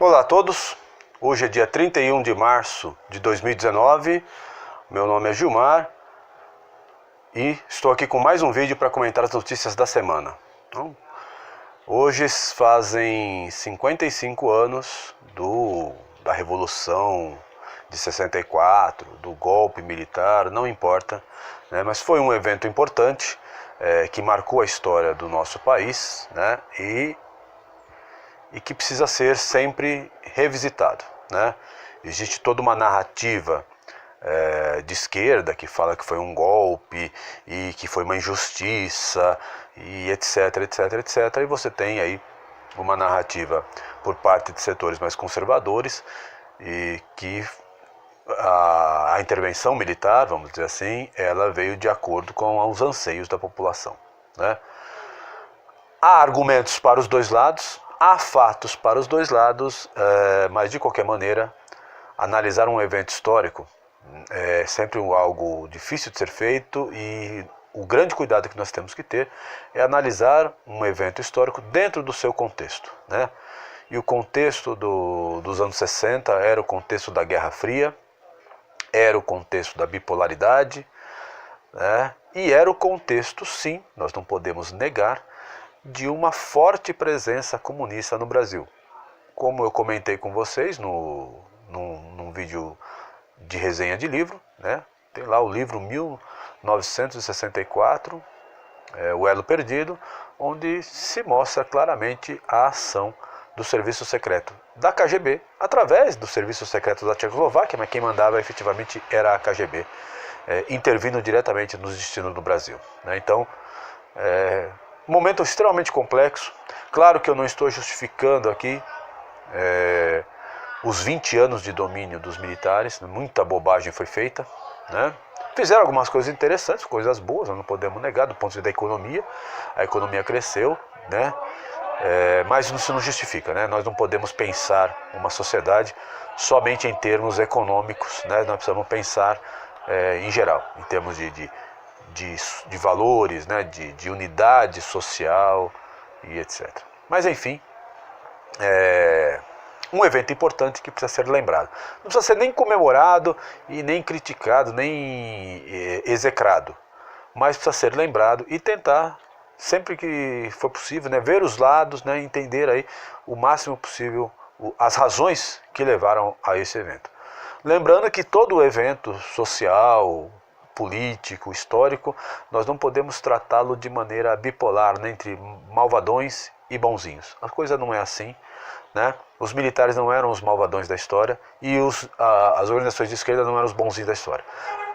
Olá a todos, hoje é dia 31 de março de 2019, meu nome é Gilmar e estou aqui com mais um vídeo para comentar as notícias da semana. Então, hoje fazem 55 anos da Revolução de 64, do golpe militar, não importa, né, mas foi um evento importante que marcou a história do nosso país, né, e que precisa ser sempre revisitado, né? Existe toda uma narrativa de esquerda que fala que foi um golpe e que foi uma injustiça e etc, etc, etc. E você tem aí uma narrativa por parte de setores mais conservadores e que a intervenção militar, vamos dizer assim, ela veio de acordo com os anseios da população, né? Há argumentos para os dois lados, há fatos para os dois lados, mas de qualquer maneira, analisar um evento histórico é sempre algo difícil de ser feito e o grande cuidado que nós temos que ter é analisar um evento histórico dentro do seu contexto, né? E o contexto dos anos 60 era o contexto da Guerra Fria, era o contexto da bipolaridade, né? E era o contexto, sim, nós não podemos negar, de uma forte presença comunista no Brasil. Como eu comentei com vocês num vídeo de resenha de livro, né? Tem lá o livro 1964, O Elo Perdido, onde se mostra claramente a ação do serviço secreto da KGB, através do serviço secreto da Tchecoslováquia, mas quem mandava efetivamente era a KGB, intervindo diretamente nos destinos do Brasil, né? Então, um momento extremamente complexo. Claro que eu não estou justificando aqui os 20 anos de domínio dos militares, muita bobagem foi feita, né? Fizeram algumas coisas interessantes, coisas boas, não podemos negar, do ponto de vista da economia, a economia cresceu, né? Mas isso não justifica, né? Nós não podemos pensar uma sociedade somente em termos econômicos, né? Nós precisamos pensar em geral, em termos de valores, né? de unidade social e etc. Mas enfim, um evento importante que precisa ser lembrado. Não precisa ser nem comemorado e nem criticado, nem execrado, mas precisa ser lembrado e tentar, sempre que for possível, né, ver os lados, né, entender aí o máximo possível as razões que levaram a esse evento. Lembrando que todo evento social, político, histórico, nós não podemos tratá-lo de maneira bipolar, né, entre malvadões e bonzinhos. A coisa não é assim, né? Os militares não eram os malvadões da história e as organizações de esquerda não eram os bonzinhos da história.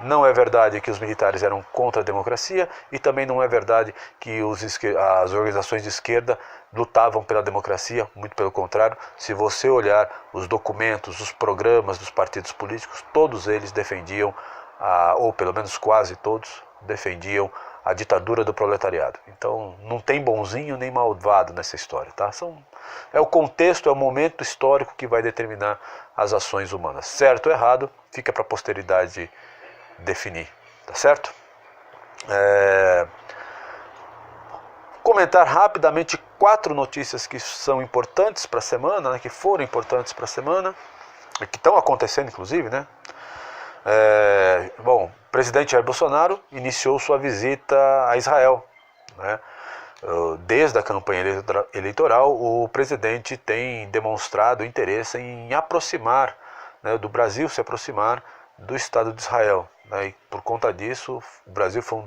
Não é verdade que os militares eram contra a democracia e também não é verdade que as organizações de esquerda lutavam pela democracia, muito pelo contrário. Se você olhar os documentos, os programas dos partidos políticos, todos eles defendiam, ou pelo menos quase todos, defendiam a ditadura do proletariado. Então não tem bonzinho nem malvado nessa história, tá? É o contexto, é o momento histórico que vai determinar as ações humanas. Certo ou errado, fica para a posteridade definir, tá certo? Comentar rapidamente 4 notícias que são importantes para a semana, né, que foram importantes para a semana, que estão acontecendo inclusive, né? Bom, o presidente Jair Bolsonaro iniciou sua visita a Israel, né? Desde a campanha eleitoral, o presidente tem demonstrado interesse em aproximar, né, do Brasil, se aproximar do Estado de Israel, né? E por conta disso, o Brasil foi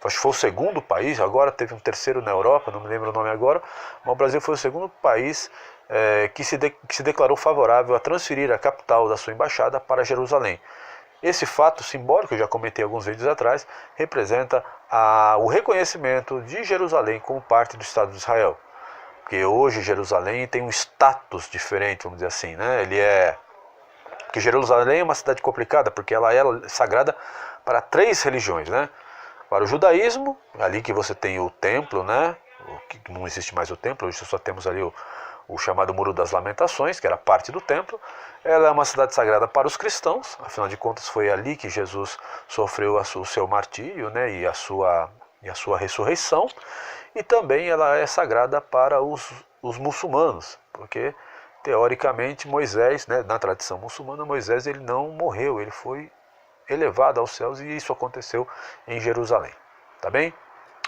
acho que foi o segundo país, agora teve um terceiro na Europa, não me lembro o nome agora, mas o Brasil foi o segundo país que se declarou favorável a transferir a capital da sua embaixada para Jerusalém. Esse fato simbólico, eu já comentei alguns vídeos atrás, representa o reconhecimento de Jerusalém como parte do Estado de Israel. Porque hoje Jerusalém tem um status diferente, vamos dizer assim, né? Porque Jerusalém é uma cidade complicada, porque ela é sagrada para 3 religiões, né? Para o judaísmo, ali que você tem o templo, né? Que não existe mais o templo, hoje só temos ali o chamado Muro das Lamentações, que era parte do templo. Ela é uma cidade sagrada para os cristãos, afinal de contas foi ali que Jesus sofreu o seu martírio, né, e a sua ressurreição. E também ela é sagrada para os muçulmanos, porque teoricamente Moisés, né, na tradição muçulmana, Moisés ele não morreu, ele foi elevado aos céus e isso aconteceu em Jerusalém, tá bem?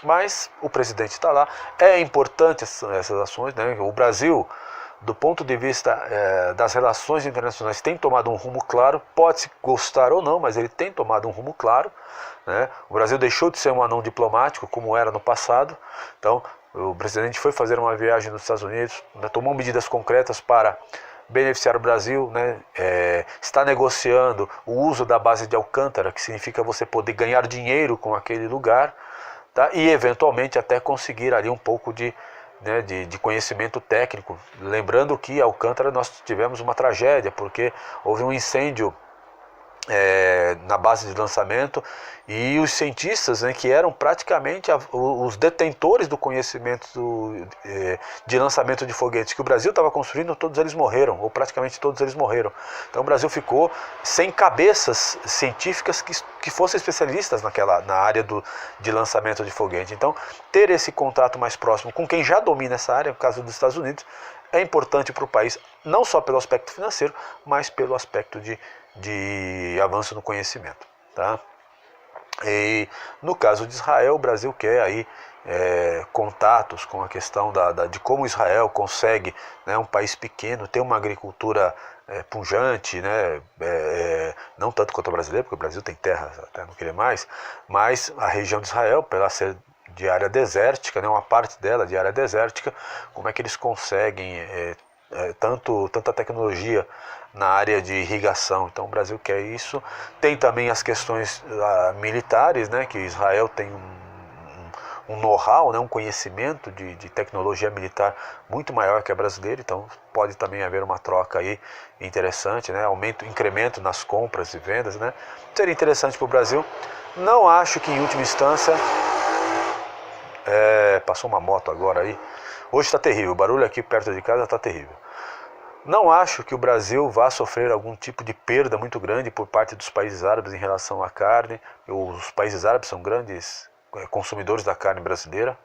Mas o presidente está lá, é importante essas ações, né? O Brasil, do ponto de vista das relações internacionais, tem tomado um rumo claro, pode-se gostar ou não, mas ele tem tomado um rumo claro, né? O Brasil deixou de ser um anão diplomático, como era no passado, então o presidente foi fazer uma viagem nos Estados Unidos, né, tomou medidas concretas para beneficiar o Brasil, né, está negociando o uso da base de Alcântara, que significa você poder ganhar dinheiro com aquele lugar, tá? E eventualmente até conseguir ali um pouco de conhecimento técnico. Lembrando que Alcântara nós tivemos uma tragédia, porque houve um incêndio na base de lançamento e os cientistas, né, que eram praticamente os detentores do conhecimento de lançamento de foguetes que o Brasil estava construindo, todos eles morreram, ou praticamente todos eles morreram. Então o Brasil ficou sem cabeças científicas que fossem especialistas na área de lançamento de foguete. Então ter esse contato mais próximo com quem já domina essa área, no caso dos Estados Unidos, é importante para o país, não só pelo aspecto financeiro, mas pelo aspecto de avanço no conhecimento, tá? E no caso de Israel, o Brasil quer aí contatos com a questão de como Israel consegue, né, um país pequeno, ter uma agricultura pujante, né, não tanto quanto o brasileiro, porque o Brasil tem terra até não querer mais, mas a região de Israel, pela ser de área desértica, né, uma parte dela de área desértica, como é que eles conseguem tanta tecnologia na área de irrigação. Então o Brasil quer isso. Tem também as questões militares, né, que Israel tem um know-how, né, um conhecimento de tecnologia militar muito maior que a brasileira, então pode também haver uma troca aí interessante, né, incremento nas compras e vendas, né, seria interessante para o Brasil. Não acho que em última instância, passou uma moto agora aí, hoje está terrível, o barulho aqui perto de casa está terrível. Não acho que o Brasil vá sofrer algum tipo de perda muito grande por parte dos países árabes em relação à carne. Os países árabes são grandes consumidores da carne brasileira,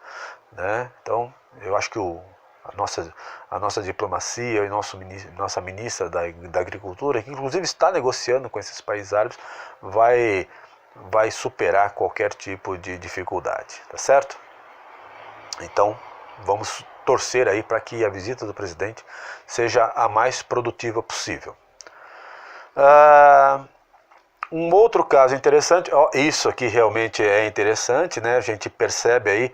né? Então eu acho que a nossa diplomacia e nossa ministra da Agricultura, que inclusive está negociando com esses países árabes, vai superar qualquer tipo de dificuldade, tá certo? Então vamos torcer aí para que a visita do presidente seja a mais produtiva possível. Um outro caso interessante, isso aqui realmente é interessante, né? A gente percebe aí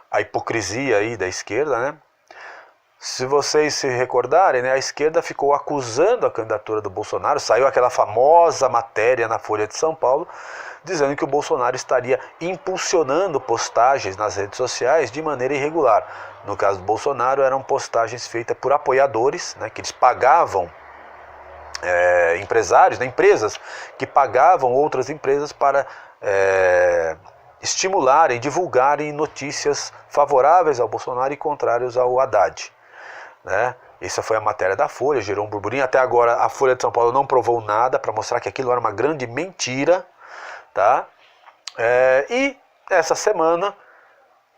a hipocrisia aí da esquerda, né? Se vocês se recordarem, né, a esquerda ficou acusando a candidatura do Bolsonaro, saiu aquela famosa matéria na Folha de São Paulo, dizendo que o Bolsonaro estaria impulsionando postagens nas redes sociais de maneira irregular. No caso do Bolsonaro, eram postagens feitas por apoiadores, né, que eles pagavam empresários, né, empresas que pagavam outras empresas para estimularem, divulgarem notícias favoráveis ao Bolsonaro e contrários ao Haddad, né? Essa foi a matéria da Folha, gerou um burburinho. Até agora a Folha de São Paulo não provou nada para mostrar que aquilo era uma grande mentira, tá? E essa semana,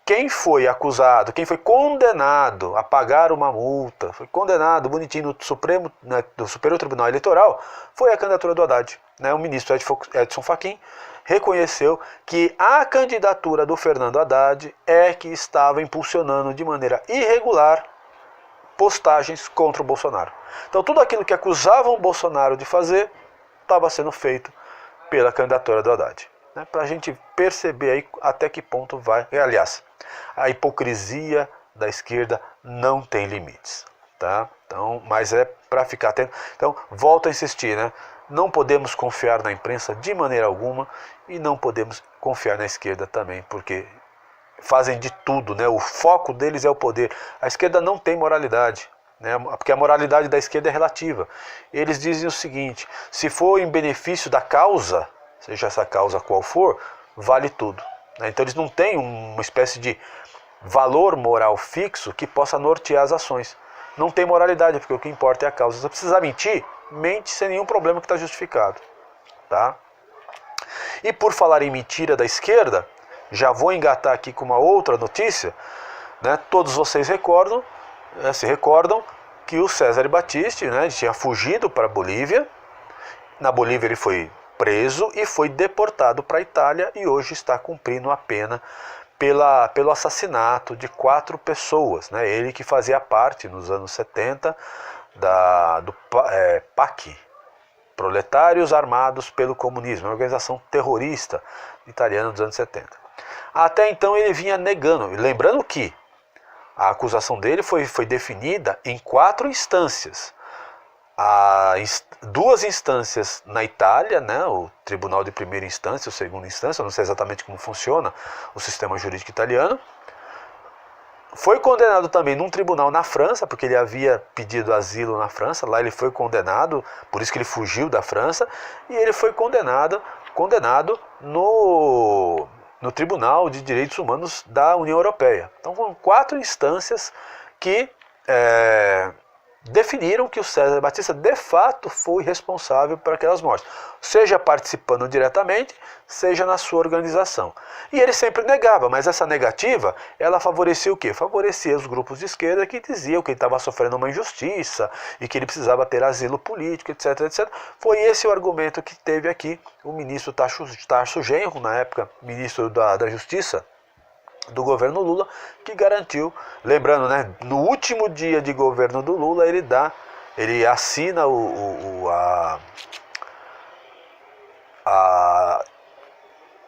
quem foi acusado, quem foi condenado a pagar uma multa, foi condenado bonitinho no Supremo, né, do Superior Tribunal Eleitoral, foi a candidatura do Haddad, né? O ministro Edson Fachin reconheceu que a candidatura do Fernando Haddad é que estava impulsionando de maneira irregular postagens contra o Bolsonaro. Então tudo aquilo que acusavam o Bolsonaro de fazer estava sendo feito pela candidatura do Haddad, né? Para a gente perceber aí até que ponto vai. Aliás, a hipocrisia da esquerda não tem limites, tá? Então, mas é para ficar atento. Então, volto a insistir, né? Não podemos confiar na imprensa de maneira alguma e não podemos confiar na esquerda também, porque fazem de tudo, né? O foco deles é o poder. A esquerda não tem moralidade, né? Porque a moralidade da esquerda é relativa. Eles dizem o seguinte: se for em benefício da causa, seja essa causa qual for, vale tudo, né? Então eles não têm uma espécie de valor moral fixo que possa nortear as ações. Não tem moralidade, porque o que importa é a causa. Se você precisar mentir, mente sem nenhum problema que está justificado, tá? E por falar em mentira da esquerda, já vou engatar aqui com uma outra notícia, né? Todos vocês se recordam que o Cesare Battisti, né, tinha fugido para a Bolívia. Na Bolívia ele foi preso e foi deportado para a Itália e hoje está cumprindo a pena pelo assassinato de 4 pessoas. Né? Ele que fazia parte, nos anos 70, do PAC, Proletários Armados pelo Comunismo, uma organização terrorista italiana dos anos 70. Até então ele vinha negando, lembrando que a acusação dele foi definida em 4 instâncias. 2 instâncias na Itália, né, o Tribunal de Primeira Instância, o Segunda Instância, eu não sei exatamente como funciona o sistema jurídico italiano. Foi condenado também num tribunal na França, porque ele havia pedido asilo na França, lá ele foi condenado, por isso que ele fugiu da França, e ele foi condenado no Tribunal de Direitos Humanos da União Europeia. Então foram 4 instâncias que definiram que o Cesare Battisti de fato foi responsável por aquelas mortes, seja participando diretamente, seja na sua organização. E ele sempre negava, mas essa negativa, ela favorecia o quê? Favorecia os grupos de esquerda que diziam que ele estava sofrendo uma injustiça e que ele precisava ter asilo político, etc, etc. Foi esse o argumento que teve aqui o ministro Tarso Genro, na época ministro da Justiça do governo Lula, que garantiu, lembrando, né, no último dia de governo do Lula, ele assina o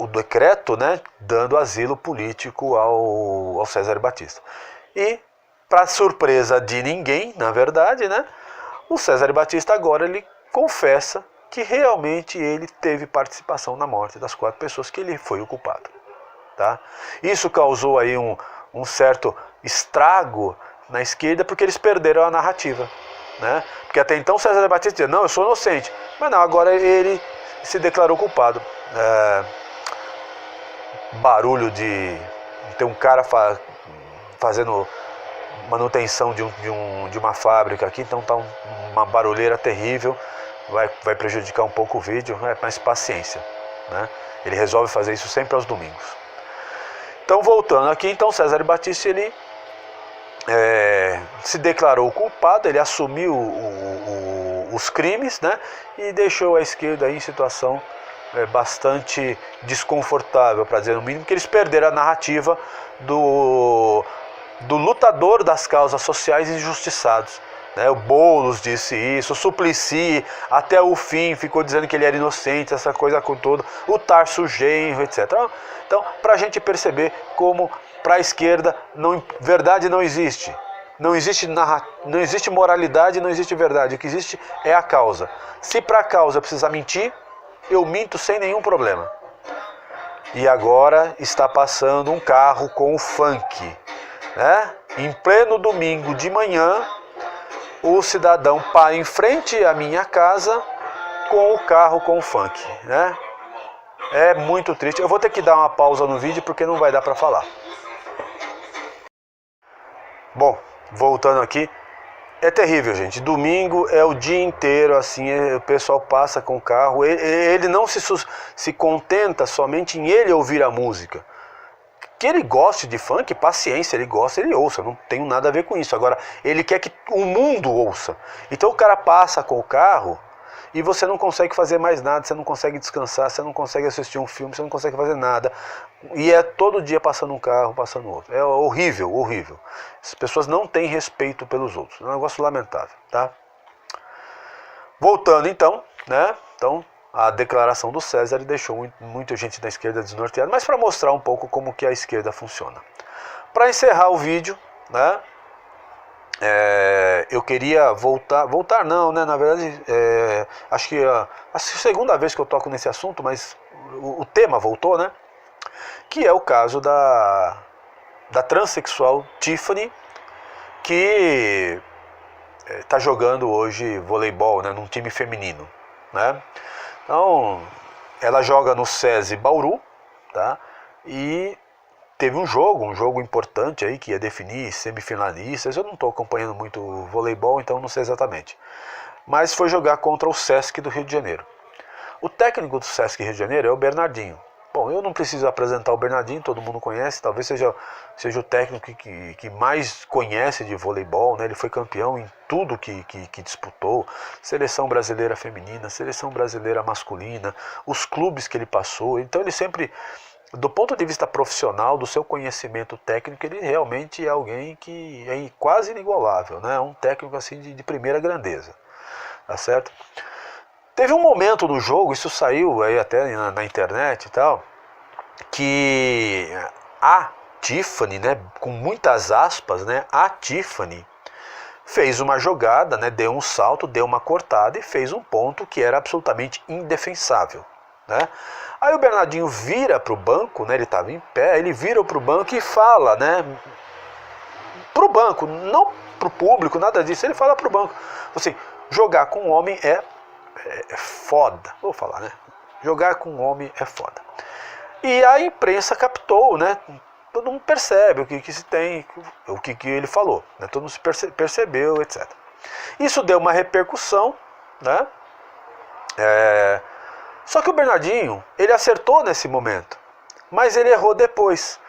decreto, né, dando asilo político ao Cesare Battisti. E, para surpresa de ninguém, na verdade, né, o Cesare Battisti agora ele confessa que realmente ele teve participação na morte das 4 pessoas, que ele foi o culpado. Tá? Isso causou aí um certo estrago na esquerda, porque eles perderam a narrativa. Né? Porque até então Cesare Battisti dizia, não, eu sou inocente. Mas não, agora ele se declarou culpado. Barulho de ter um cara fazendo manutenção de uma fábrica aqui, então tá uma barulheira terrível, vai prejudicar um pouco o vídeo, mas paciência. Né? Ele resolve fazer isso sempre aos domingos. Então, voltando aqui, então Cesare Battisti ele se declarou culpado, ele assumiu os crimes, né, e deixou a esquerda aí em situação bastante desconfortável, para dizer no mínimo, que eles perderam a narrativa do lutador das causas sociais injustiçados. Né? O Boulos disse isso, o Suplicy até o fim ficou dizendo que ele era inocente, essa coisa com toda, o Tarso Genro, etc. Então, para a gente perceber como para a esquerda verdade não existe. Não existe moralidade, não existe verdade. O que existe é a causa. Se para a causa precisar mentir, eu minto sem nenhum problema. E agora está passando um carro com o funk. Né? Em pleno domingo de manhã, o cidadão para em frente à minha casa com o carro com o funk. Né? É muito triste. Eu vou ter que dar uma pausa no vídeo porque não vai dar para falar. Bom, voltando aqui, é terrível, gente. Domingo é o dia inteiro, assim, o pessoal passa com o carro. Ele não se contenta somente em ele ouvir a música. Que ele goste de funk, paciência, ele gosta, ele ouça, não tenho nada a ver com isso. Agora, ele quer que o mundo ouça. Então o cara passa com o carro e você não consegue fazer mais nada, você não consegue descansar, você não consegue assistir um filme, você não consegue fazer nada. E é todo dia passando um carro, passando outro. É horrível, horrível. As pessoas não têm respeito pelos outros. É um negócio lamentável, tá? Voltando então, né? Então, a declaração do Cesare deixou muita gente da esquerda desnorteada, mas para mostrar um pouco como que a esquerda funciona. Para encerrar o vídeo, né? Eu queria voltar não, né? Na verdade, acho que a segunda vez que eu toco nesse assunto, mas o tema voltou, né? Que é o caso da transexual Tiffany, que está jogando hoje voleibol, né, num time feminino, né? Então, ela joga no SESI Bauru, tá? E teve um jogo importante aí que ia definir semifinalistas. Eu não estou acompanhando muito o voleibol, então não sei exatamente. Mas foi jogar contra o Sesc do Rio de Janeiro. O técnico do Sesc Rio de Janeiro é o Bernardinho. Bom, eu não preciso apresentar o Bernardinho, todo mundo conhece, talvez seja o técnico que mais conhece de voleibol, né? Ele foi campeão em tudo que disputou, seleção brasileira feminina, seleção brasileira masculina, os clubes que ele passou, então ele sempre, do ponto de vista profissional, do seu conhecimento técnico, ele realmente é alguém que é quase inigualável, né? Um técnico assim de primeira grandeza, tá certo? Teve um momento no jogo, isso saiu aí até na internet e tal, que a Tiffany, né, com muitas aspas, né, a Tiffany fez uma jogada, né, deu um salto, deu uma cortada e fez um ponto que era absolutamente indefensável, né? Aí o Bernardinho vira para o banco, né, ele estava em pé, ele vira para o banco e fala, né, para o banco, não para o público, nada disso, ele fala para o banco, assim, jogar com um homem é foda, vou falar, né? Jogar com um homem é foda. E a imprensa captou, né? Todo mundo percebe o que se tem, o que ele falou, né? Todo mundo percebeu, etc. Isso deu uma repercussão, né? Só que o Bernardinho, ele acertou nesse momento, mas ele errou depois.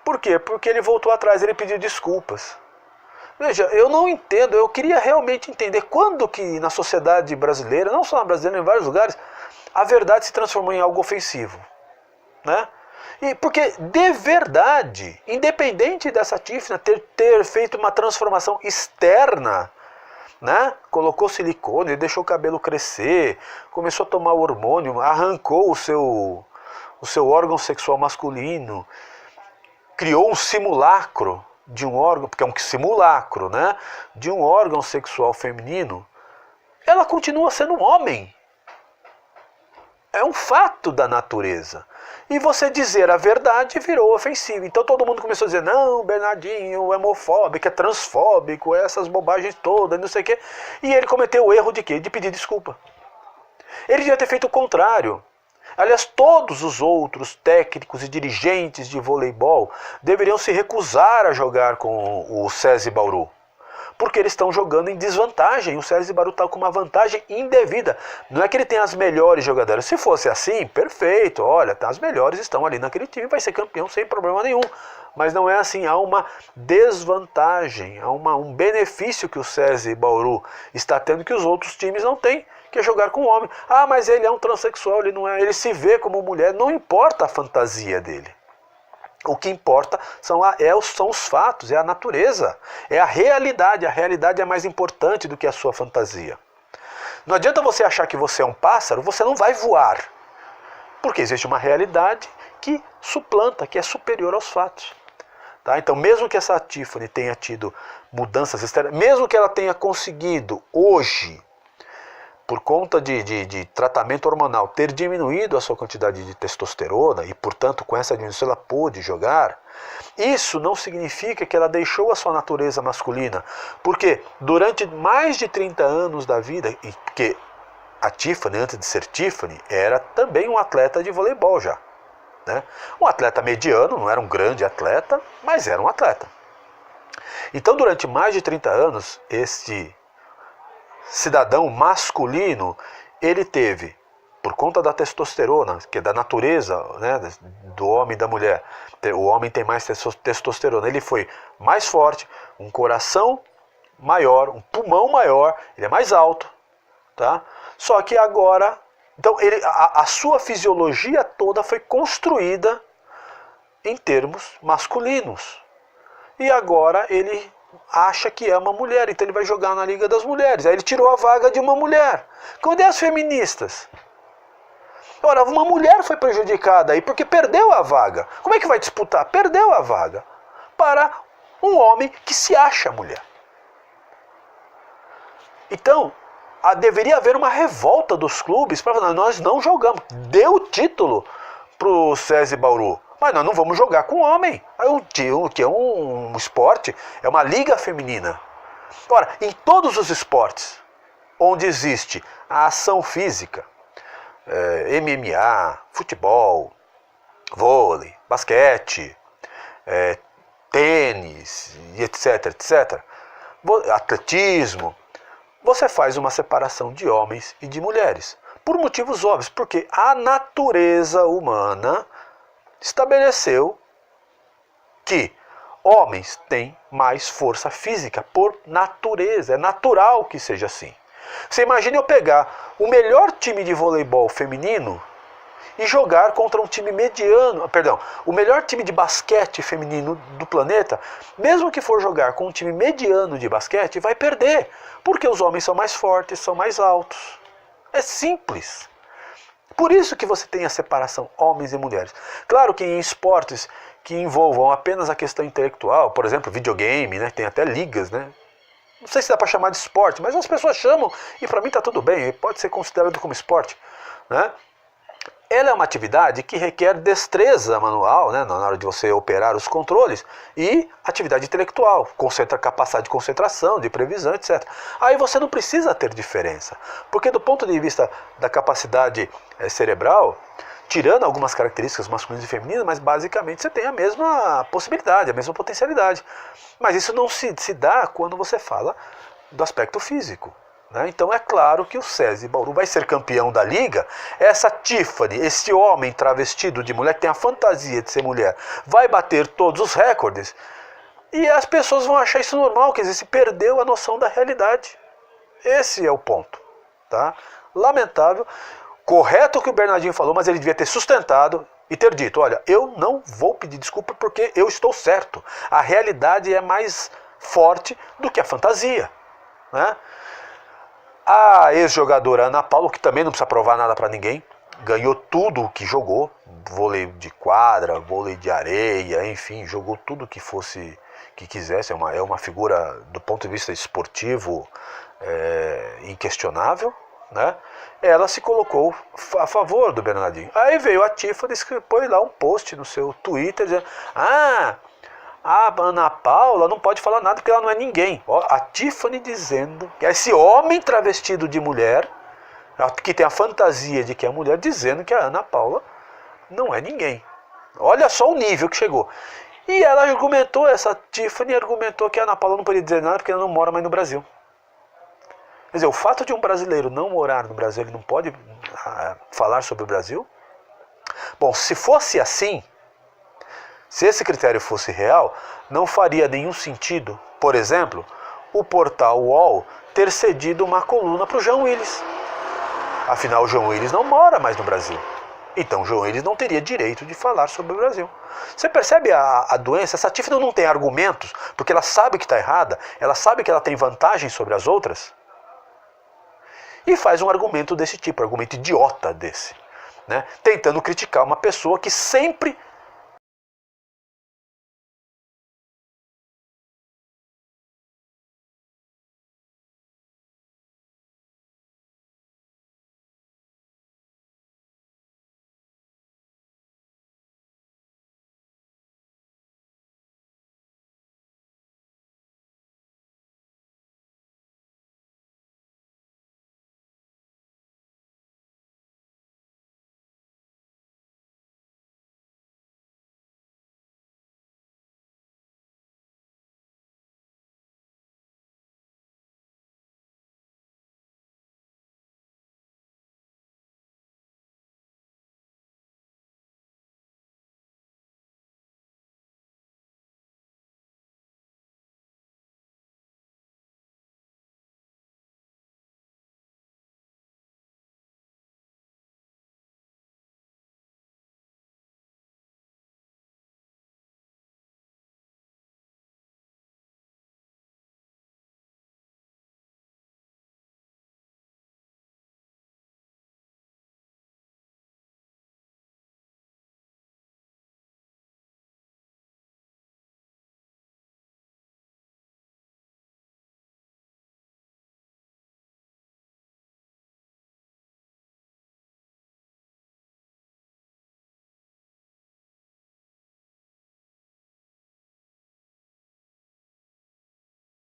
Por quê? Porque ele voltou atrás, ele pediu desculpas. Veja, eu não entendo, eu queria realmente entender quando que na sociedade brasileira, não só na brasileira, em vários lugares, a verdade se transformou em algo ofensivo, né? E porque de verdade, independente dessa Tiffany ter feito uma transformação externa, né? Colocou silicone, deixou o cabelo crescer, começou a tomar o hormônio, arrancou o seu órgão sexual masculino, criou um simulacro de um órgão, porque é um simulacro, né, de um órgão sexual feminino, ela continua sendo um homem. É um fato da natureza. E você dizer a verdade virou ofensivo. Então todo mundo começou a dizer, não, Bernardinho é homofóbico, é transfóbico, é essas bobagens todas, não sei o quê. E ele cometeu o erro de quê? De pedir desculpa. Ele devia ter feito o contrário. Aliás, todos os outros técnicos e dirigentes de voleibol deveriam se recusar a jogar com o SESI Bauru. Porque eles estão jogando em desvantagem. O SESI Bauru está com uma vantagem indevida. Não é que ele tem as melhores jogadoras. Se fosse assim, perfeito. Olha, as melhores estão ali naquele time, vai ser campeão sem problema nenhum. Mas não é assim, há uma desvantagem, há um benefício que o SESI Bauru está tendo que os outros times não têm, que é jogar com homem. Ah, mas ele é um transexual, ele não é, ele se vê como mulher, não importa a fantasia dele. O que importa são os fatos, é a natureza, é a realidade é mais importante do que a sua fantasia. Não adianta você achar que você é um pássaro, você não vai voar, porque existe uma realidade que suplanta, que é superior aos fatos. Tá? Então, mesmo que essa Tiffany tenha tido mudanças externas, mesmo que ela tenha conseguido hoje, por conta de tratamento hormonal, ter diminuído a sua quantidade de testosterona e, portanto, com essa diminuição ela pôde jogar, isso não significa que ela deixou a sua natureza masculina, porque durante mais de 30 anos da vida, porque a Tiffany, antes de ser Tiffany, era também um atleta de voleibol já. Né? Um atleta mediano, não era um grande atleta, mas era um atleta. Então, durante mais de 30 anos, este cidadão masculino, ele teve, por conta da testosterona, que é da natureza, né, do homem e da mulher, o homem tem mais testosterona, ele foi mais forte, um coração maior, um pulmão maior, ele é mais alto, tá? Só que agora, então a sua fisiologia toda foi construída em termos masculinos, e agora ele acha que é uma mulher, então ele vai jogar na Liga das Mulheres. Aí ele tirou a vaga de uma mulher. Cadê as feministas? Ora, uma mulher foi prejudicada aí porque perdeu a vaga. Como é que vai disputar? Perdeu a vaga para um homem que se acha mulher. Então, deveria haver uma revolta dos clubes para falar, nós não jogamos. Deu o título para o SESI Bauru. Mas nós não vamos jogar com homem. O que é um esporte, é uma liga feminina. Ora, em todos os esportes onde existe a ação física, MMA, futebol, vôlei, basquete, tênis, etc, etc, atletismo, você faz uma separação de homens e de mulheres. Por motivos óbvios, porque a natureza humana estabeleceu que homens têm mais força física por natureza, é natural que seja assim. Você imagina eu pegar o melhor time de voleibol feminino e jogar contra um time mediano, o melhor time de basquete feminino do planeta, mesmo que for jogar com um time mediano de basquete, vai perder, porque os homens são mais fortes, são mais altos. É simples. Por isso que você tem a separação homens e mulheres. Claro que em esportes que envolvam apenas a questão intelectual, por exemplo, videogame, né, tem até ligas, né? Não sei se dá para chamar de esporte, mas as pessoas chamam e para mim está tudo bem, pode ser considerado como esporte, né? Ela é uma atividade que requer destreza manual, né, na hora de você operar os controles, e atividade intelectual, capacidade de concentração, de previsão, etc. Aí você não precisa ter diferença, porque do ponto de vista da capacidade cerebral, tirando algumas características masculinas e femininas, mas basicamente você tem a mesma possibilidade, a mesma potencialidade. Mas isso não se dá quando você fala do aspecto físico. Então é claro que o SESI Bauru vai ser campeão da liga. Essa Tiffany, esse homem travestido de mulher, que tem a fantasia de ser mulher, vai bater todos os recordes. E as pessoas vão achar isso normal, quer dizer, se perdeu a noção da realidade. Esse é o ponto. Tá? Lamentável. Correto o que o Bernardinho falou, mas ele devia ter sustentado e ter dito, olha, eu não vou pedir desculpa porque eu estou certo. A realidade é mais forte do que a fantasia. Né? A ex-jogadora Ana Paula, que também não precisa provar nada para ninguém, ganhou tudo o que jogou, vôlei de quadra, vôlei de areia, enfim, jogou tudo que quisesse, é uma figura do ponto de vista esportivo inquestionável, né? Ela se colocou a favor do Bernardinho. Aí veio a Tiffany e pôs lá um post no seu Twitter dizendo, a Ana Paula não pode falar nada porque ela não é ninguém. Ó, a Tiffany dizendo que esse homem travestido de mulher, que tem a fantasia de que é mulher, dizendo que a Ana Paula não é ninguém. Olha só o nível que chegou. E ela argumentou, essa Tiffany argumentou que a Ana Paula não podia dizer nada porque ela não mora mais no Brasil. Quer dizer, o fato de um brasileiro não morar no Brasil, ele não pode falar sobre o Brasil? Bom, se fosse assim, se esse critério fosse real, não faria nenhum sentido, por exemplo, o portal UOL ter cedido uma coluna para o João Willis. Afinal, o João Willis não mora mais no Brasil. Então, o João Willis não teria direito de falar sobre o Brasil. Você percebe a doença? Essa Tiffany não tem argumentos, porque ela sabe que está errada, ela sabe que ela tem vantagem sobre as outras, e faz um argumento desse tipo, argumento idiota desse. Né? Tentando criticar uma pessoa que sempre